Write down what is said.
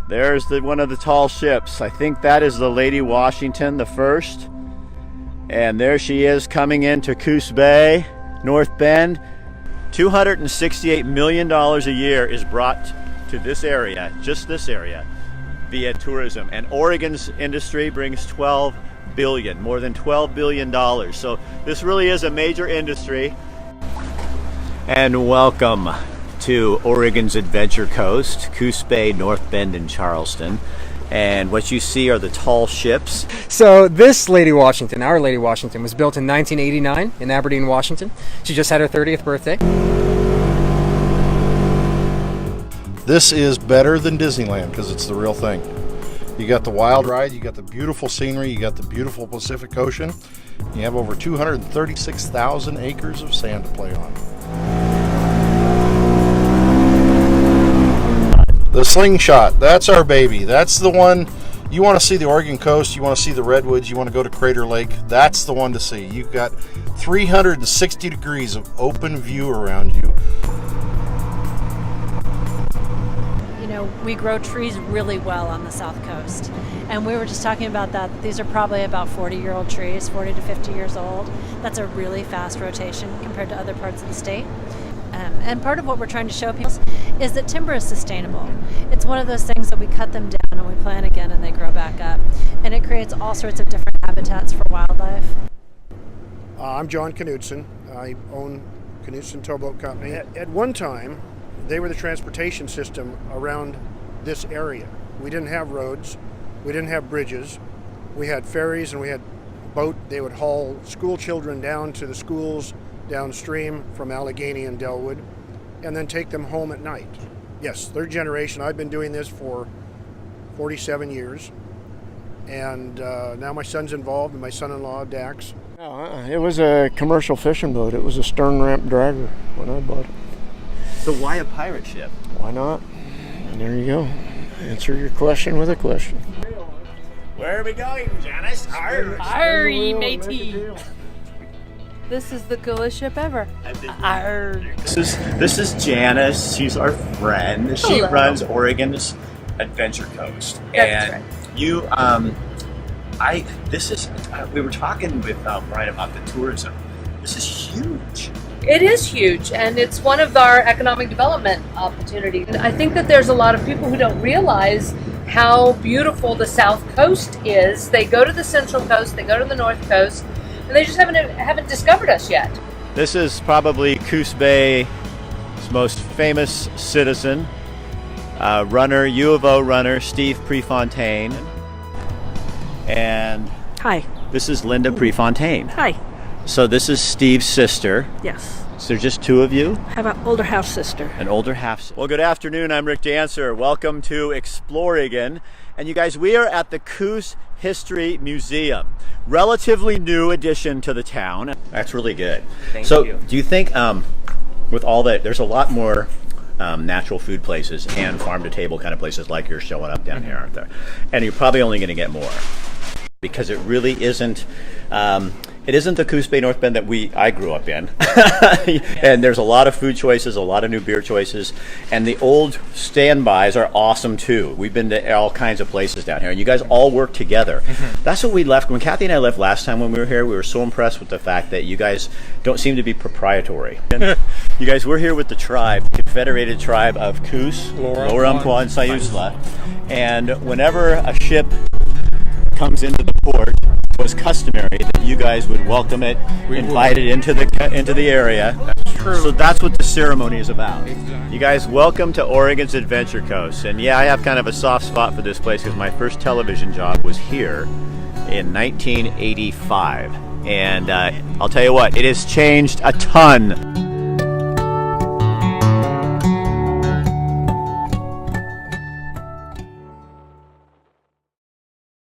There's one of the tall ships. I think that is the Lady Washington, the first. And there she is coming into Coos Bay, North Bend. $268 million a year is brought to this area, just this area, via tourism. And Oregon's industry brings $12 billion, more than $12 billion. So this really is a major industry. And welcome to Oregon's Adventure Coast, Coos Bay, North Bend and Charleston. And what you see are the tall ships. So this Lady Washington, our Lady Washington, was built in 1989 in Aberdeen, Washington. She just had her 30th birthday. This is better than Disneyland because it's the real thing. You got the wild ride, you got the beautiful scenery, you got the beautiful Pacific Ocean. You have over 236,000 acres of sand to play on. The slingshot, that's our baby. That's the one. You want to see the Oregon coast, you want to see the redwoods, you want to go to Crater Lake, that's the one to see. You've got 360 degrees of open view around you. You know, we grow trees really well on the South Coast. And we were just talking about that. These are probably about 40-year-old trees, 40 to 50 years old. That's a really fast rotation compared to other parts of the state. And part of what we're trying to show people is that timber is sustainable. It's one of those things that we cut them down and we plant again and they grow back up. And it creates all sorts of different habitats for wildlife. I'm John Knudsen. I own Knudsen Towboat Company. At one time, they were the transportation system around this area. We didn't have roads, we didn't have bridges. We had ferries and we had boat. They would haul school children down to the schools downstream from Allegheny and Delwood, and then take them home at night. Yes, third generation. I've been doing this for 47 years, and now my son's involved, and my son-in-law, Dax. It was a commercial fishing boat. It was a stern ramp dragger when I bought it. So why a pirate ship? Why not? And there you go. Answer your question with a question. Where are we going, Janice? Arr, ye matey. This is the coolest ship ever. Arr. This is Janice. She's our friend. She runs Oregon's Adventure Coast. That's and right. You, we were talking with Brian about the tourism. This is huge. It is huge, and it's one of our economic development opportunities. And I think that there's a lot of people who don't realize how beautiful the South Coast is. They go to the Central Coast, they go to the North Coast, and they just haven't discovered us yet. This is probably Coos Bay's most famous citizen, runner, U of O runner, Steve Prefontaine. And hi, this is Linda Prefontaine. hi, So this is Steve's sister. yes. So there's just two of you? I have an older half sister. An older half. Well, good afternoon. I'm Rick Dancer. Welcome to ExplOregon. And you guys, we are at the Coos History Museum. Relatively new addition to the town. That's really good. Thank you. Do you think with all that, there's a lot more natural food places and farm-to-table kind of places like you're showing up down here, aren't there? And you're probably only going to get more. Because it really isn't, it isn't the Coos Bay North Bend that I grew up in. And there's a lot of food choices, a lot of new beer choices, and the old standbys are awesome too. We've been to all kinds of places down here, and you guys all work together. That's what we left, when Kathy and I left last time when we were here, we were so impressed with the fact that you guys don't seem to be proprietary. You guys, we're here with the tribe, Confederated Tribe of Coos, Lower Umpqua, and Sayusla. And whenever a ship comes into the port, it was customary that you guys would welcome it, invite it into the area. That's true. So that's what the ceremony is about. Exactly. You guys, welcome to Oregon's Adventure Coast. And yeah, I have kind of a soft spot for this place because my first television job was here in 1985. And I'll tell you what, it has changed a ton.